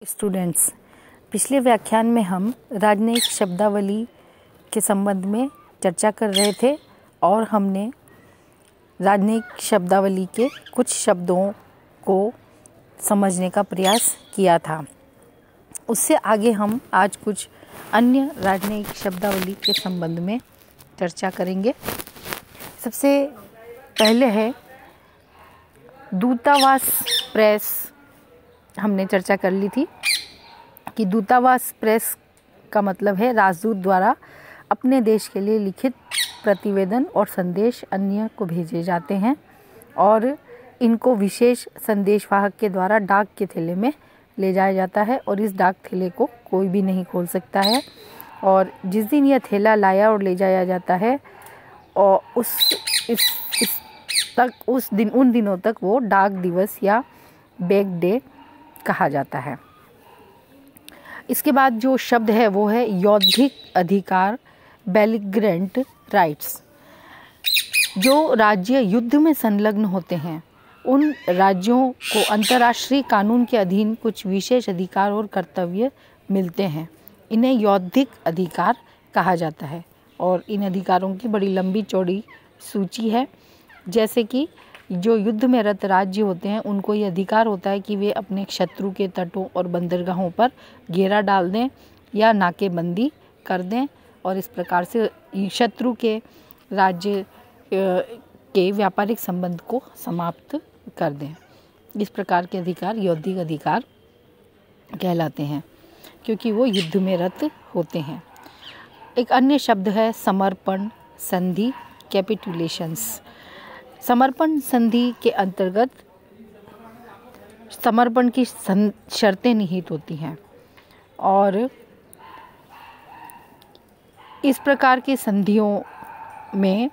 Students, पिछले व्याख्यान में हम राजनयिक शब्दावली के संबंध में चर्चा कर रहे थे और हमने राजनयिक शब्दावली के कुछ शब्दों को समझने का प्रयास किया था। उससे आगे हम आज कुछ अन्य राजनयिक शब्दावली के संबंध में चर्चा करेंगे। सबसे पहले है दूतावास प्रेस। हमने चर्चा कर ली थी कि दूतावास प्रेस का मतलब है राजदूत द्वारा अपने देश के लिए लिखित प्रतिवेदन और संदेश अन्य को भेजे जाते हैं और इनको विशेष संदेशवाहक के द्वारा डाक के थैले में ले जाया जाता है और इस डाक थैले को कोई भी नहीं खोल सकता है। और जिस दिन यह थैला लाया और ले जाया जाता है और उन दिनों तक वो डाक दिवस या बैग डे कहा जाता है। इसके बाद जो शब्द है वो है यौद्धिक अधिकार, बेलिग्रेंट राइट्स। जो राज्य युद्ध में संलग्न होते हैं उन राज्यों को अंतर्राष्ट्रीय कानून के अधीन कुछ विशेष अधिकार और कर्तव्य मिलते हैं। इन्हें यौद्धिक अधिकार कहा जाता है और इन अधिकारों की बड़ी लंबी चौड़ी सूची है। जैसे कि जो युद्ध में रत राज्य होते हैं उनको ये अधिकार होता है कि वे अपने शत्रु के तटों और बंदरगाहों पर घेरा डाल दें या नाकेबंदी कर दें और इस प्रकार से शत्रु के राज्य के व्यापारिक संबंध को समाप्त कर दें। इस प्रकार के अधिकार यौद्धिक अधिकार कहलाते हैं क्योंकि वो युद्ध में रत होते हैं। एक अन्य शब्द है समर्पण संधि, कैपिटुलेशंस। समर्पण संधि के अंतर्गत समर्पण की शर्तें निहित होती हैं और इस प्रकार की संधियों में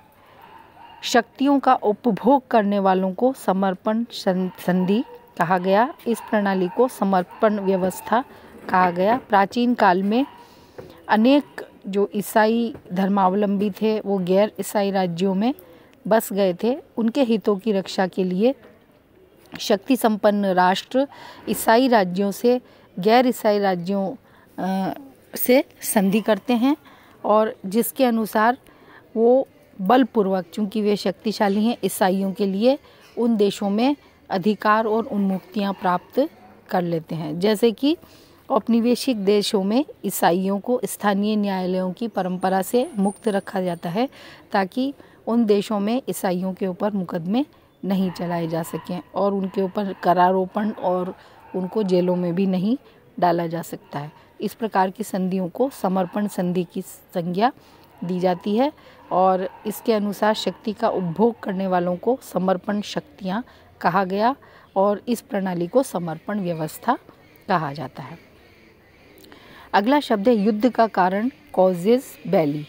शक्तियों का उपभोग करने वालों को समर्पण संधि कहा गया। इस प्रणाली को समर्पण व्यवस्था कहा गया। प्राचीन काल में अनेक जो ईसाई धर्मावलंबी थे वो गैर ईसाई राज्यों में बस गए थे। उनके हितों की रक्षा के लिए शक्ति संपन्न राष्ट्र ईसाई राज्यों से गैर ईसाई राज्यों से संधि करते हैं और जिसके अनुसार वो बलपूर्वक, चूंकि वे शक्तिशाली हैं, ईसाइयों के लिए उन देशों में अधिकार और उन्मुक्तियां प्राप्त कर लेते हैं। जैसे कि औपनिवेशिक देशों में ईसाइयों को स्थानीय न्यायालयों की परंपरा से मुक्त रखा जाता है ताकि उन देशों में ईसाइयों के ऊपर मुकदमे नहीं चलाए जा सकें और उनके ऊपर करारोपण और उनको जेलों में भी नहीं डाला जा सकता है। इस प्रकार की संधियों को समर्पण संधि की संज्ञा दी जाती है और इसके अनुसार शक्ति का उपभोग करने वालों को समर्पण शक्तियाँ कहा गया और इस प्रणाली को समर्पण व्यवस्था कहा जाता है। अगला शब्द है युद्ध का कारण, कॉजेस बेली।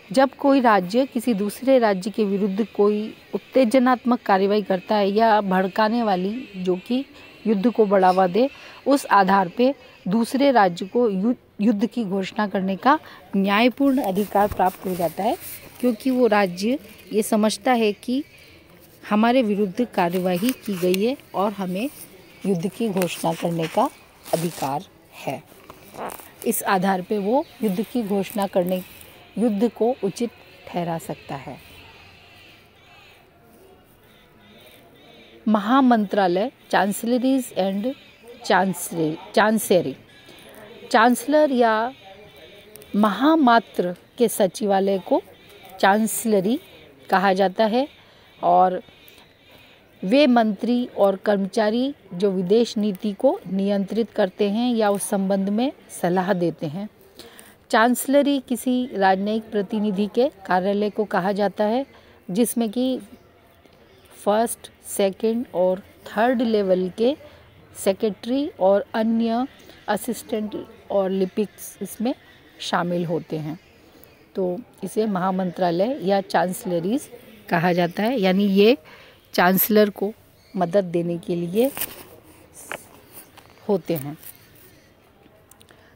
जब कोई राज्य किसी दूसरे राज्य के विरुद्ध कोई उत्तेजनात्मक कार्रवाई करता है या भड़काने वाली जो कि युद्ध को बढ़ावा दे, उस आधार पे दूसरे राज्य को युद्ध की घोषणा करने का न्यायपूर्ण अधिकार प्राप्त हो जाता है क्योंकि वो राज्य ये समझता है कि हमारे विरुद्ध कार्यवाही की गई है और हमें युद्ध की घोषणा करने का अधिकार है। इस आधार पे वो युद्ध की घोषणा करने युद्ध को उचित ठहरा सकता है। महामंत्रालय, चांसलरीज एंड चांसेरी। चांसलर या महामात्र के सचिवालय को चांसलरी कहा जाता है और वे मंत्री और कर्मचारी जो विदेश नीति को नियंत्रित करते हैं या उस संबंध में सलाह देते हैं। चांसलरी किसी राजनयिक प्रतिनिधि के कार्यालय को कहा जाता है जिसमें कि फर्स्ट, सेकंड और थर्ड लेवल के सेक्रेटरी और अन्य असिस्टेंट और लिपिक्स इसमें शामिल होते हैं। तो इसे महामंत्रालय या चांसलरीज कहा जाता है, यानी ये चांसलर को मदद देने के लिए होते हैं।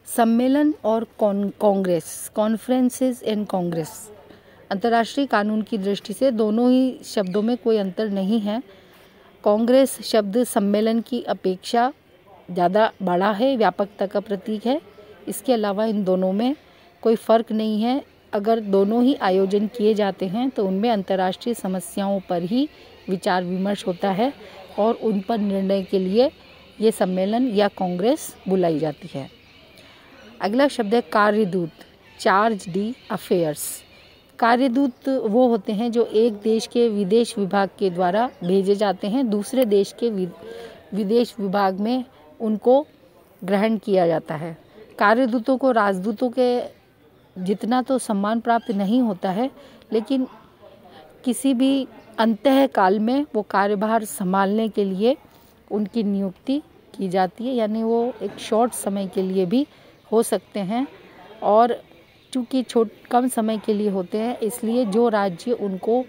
सम्मेलन और कांग्रेस, कॉन्फ्रेंसेस एंड कांग्रेस। अंतर्राष्ट्रीय कानून की दृष्टि से दोनों ही शब्दों में कोई अंतर नहीं है। कांग्रेस शब्द सम्मेलन की अपेक्षा ज़्यादा बड़ा है, व्यापकता का प्रतीक है। इसके अलावा इन दोनों में कोई फ़र्क नहीं है। अगर दोनों ही आयोजन किए जाते हैं तो उनमें अंतर्राष्ट्रीय समस्याओं पर ही विचार विमर्श होता है और उन पर निर्णय के लिए ये सम्मेलन या कांग्रेस बुलाई जाती है। अगला शब्द है कार्यदूत, चार्ज डी अफेयर्स। कार्यदूत वो होते हैं जो एक देश के विदेश विभाग के द्वारा भेजे जाते हैं, दूसरे देश के विदेश विभाग में उनको ग्रहण किया जाता है। कार्यदूतों को राजदूतों के जितना तो सम्मान प्राप्त नहीं होता है, लेकिन किसी भी अंतःकाल में वो कार्यभार संभालने के लिए उनकी नियुक्ति की जाती है, यानी वो एक शॉर्ट समय के लिए भी हो सकते हैं। और चूँकि कम समय के लिए होते हैं, इसलिए जो राज्य उनको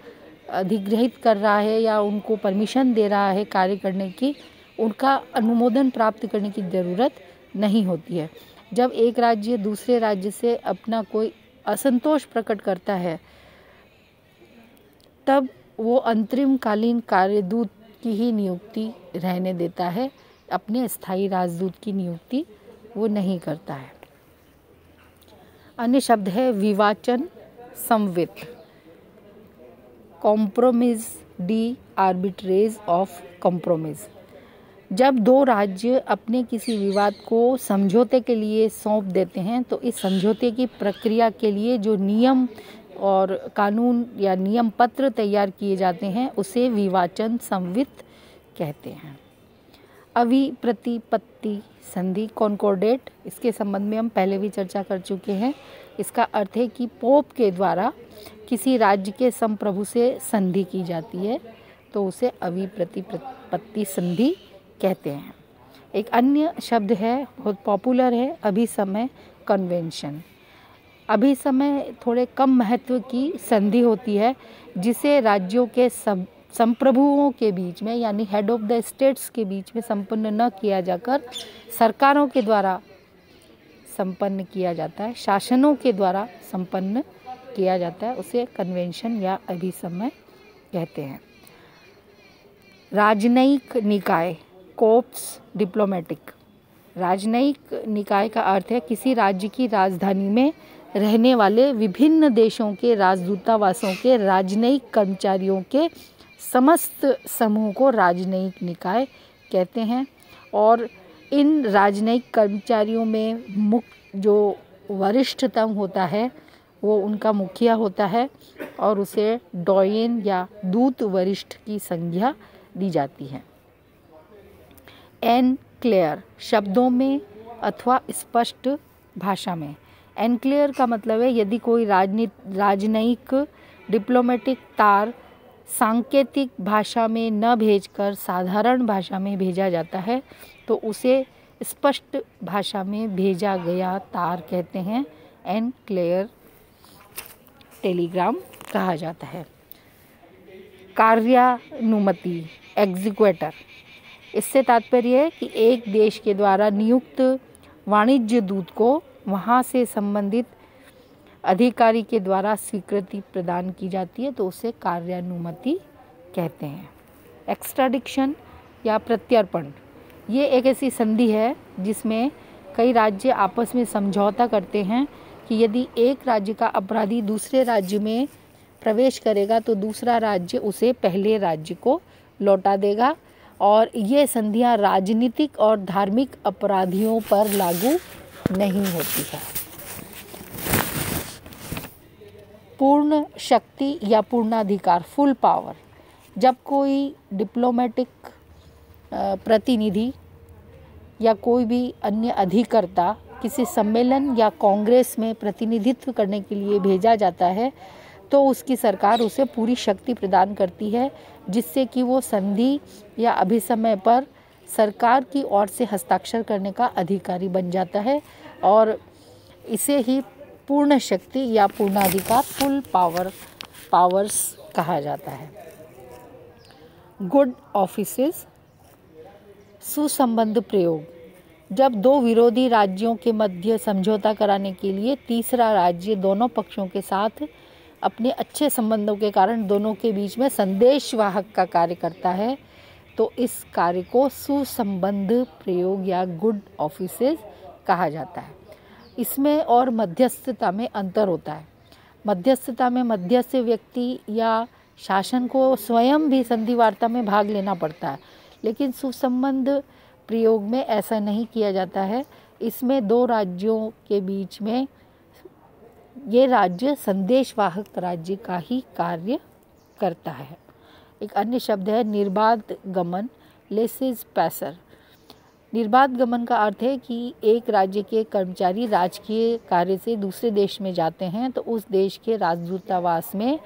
अधिग्रहित कर रहा है या उनको परमिशन दे रहा है कार्य करने की, उनका अनुमोदन प्राप्त करने की ज़रूरत नहीं होती है। जब एक राज्य दूसरे राज्य से अपना कोई असंतोष प्रकट करता है, तब वो अंतरिमकालीन कार्यदूत की ही नियुक्ति रहने देता है, अपने स्थायी राजदूत की नियुक्ति वो नहीं करता है। अन्य शब्द है विवाचन संवित, कॉम्प्रोमिस डी आर्बिट्रेज ऑफ कॉम्प्रोमिस। जब दो राज्य अपने किसी विवाद को समझौते के लिए सौंप देते हैं तो इस समझौते की प्रक्रिया के लिए जो नियम और कानून या नियम पत्र तैयार किए जाते हैं उसे विवाचन संवित कहते हैं। अविप्रतिपत्ति संधि, कॉन्कॉर्डेट, इसके संबंध में हम पहले भी चर्चा कर चुके हैं। इसका अर्थ है कि पोप के द्वारा किसी राज्य के संप्रभु से संधि की जाती है तो उसे अविप्रतिपत्ति संधि कहते हैं। एक अन्य शब्द है, बहुत पॉपुलर है, अभिसमय कन्वेंशन। अभिसमय थोड़े कम महत्व की संधि होती है जिसे राज्यों के संप्रभुओं के बीच में यानी हेड ऑफ द स्टेट्स के बीच में संपन्न न किया जाकर सरकारों के द्वारा संपन्न किया जाता है, शासनों के द्वारा संपन्न किया जाता है, उसे कन्वेंशन या अभिसमय कहते हैं। राजनयिक निकाय, कोर्प्स डिप्लोमेटिक। राजनयिक निकाय का अर्थ है किसी राज्य की राजधानी में रहने वाले विभिन्न देशों के राजदूतावासों के राजनयिक कर्मचारियों के समस्त समूह को राजनयिक निकाय कहते हैं। और इन राजनयिक कर्मचारियों में जो वरिष्ठतम होता है वो उनका मुखिया होता है और उसे डॉयन या दूत वरिष्ठ की संज्ञा दी जाती है। एनक्लेयर, शब्दों में अथवा स्पष्ट भाषा में। एनक्लेयर का मतलब है यदि कोई राजनयिक डिप्लोमेटिक तार सांकेतिक भाषा में न भेजकर साधारण भाषा में भेजा जाता है तो उसे स्पष्ट भाषा में भेजा गया तार कहते हैं, एनक्लेयर टेलीग्राम कहा जाता है। कार्यानुमति, एग्जीक्यूटर, इससे तात्पर्य है कि एक देश के द्वारा नियुक्त वाणिज्य दूत को वहाँ से संबंधित अधिकारी के द्वारा स्वीकृति प्रदान की जाती है तो उसे कार्यानुमति कहते हैं। एक्स्ट्राडिक्शन या प्रत्यर्पण, ये एक ऐसी संधि है जिसमें कई राज्य आपस में समझौता करते हैं कि यदि एक राज्य का अपराधी दूसरे राज्य में प्रवेश करेगा तो दूसरा राज्य उसे पहले राज्य को लौटा देगा, और ये संधियां राजनीतिक और धार्मिक अपराधियों पर लागू नहीं होती है। पूर्ण शक्ति या पूर्णाधिकार, फुल पावर। जब कोई डिप्लोमेटिक प्रतिनिधि या कोई भी अन्य अधिकर्ता किसी सम्मेलन या कांग्रेस में प्रतिनिधित्व करने के लिए भेजा जाता है तो उसकी सरकार उसे पूरी शक्ति प्रदान करती है जिससे कि वो संधि या अभिसमय पर सरकार की ओर से हस्ताक्षर करने का अधिकारी बन जाता है और इसे ही पूर्ण शक्ति या पूर्णाधिकार, फुल पावर्स कहा जाता है। गुड ऑफिसेस, सुसंबंध प्रयोग। जब दो विरोधी राज्यों के मध्य समझौता कराने के लिए तीसरा राज्य दोनों पक्षों के साथ अपने अच्छे संबंधों के कारण दोनों के बीच में संदेशवाहक का कार्य करता है तो इस कार्य को सुसंबद्ध प्रयोग या गुड ऑफिसेस कहा जाता है। इसमें और मध्यस्थता में अंतर होता है। मध्यस्थता में मध्यस्थ व्यक्ति या शासन को स्वयं भी संधि वार्ता में भाग लेना पड़ता है, लेकिन सुसंबद्ध प्रयोग में ऐसा नहीं किया जाता है। इसमें दो राज्यों के बीच में ये राज्य संदेशवाहक राज्य का ही कार्य करता है। एक अन्य शब्द है निर्बाध गमन, लेसेस पैसर। निर्बाध गमन का अर्थ है कि एक राज्य के कर्मचारी राजकीय कार्य से दूसरे देश में जाते हैं तो उस देश के राजदूतावास में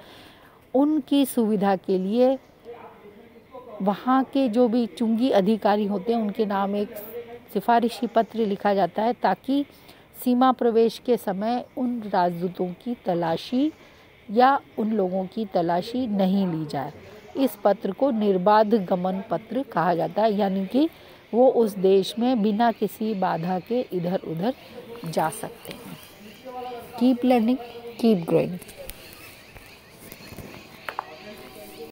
उनकी सुविधा के लिए वहाँ के जो भी चुंगी अधिकारी होते हैं उनके नाम एक सिफारिशी पत्र लिखा जाता है, ताकि सीमा प्रवेश के समय उन राजदूतों की तलाशी या उन लोगों की तलाशी नहीं ली जाए। इस पत्र को निर्बाध गमन पत्र कहा जाता है, यानी कि वो उस देश में बिना किसी बाधा के इधर उधर जा सकते हैं। Keep learning, keep growing.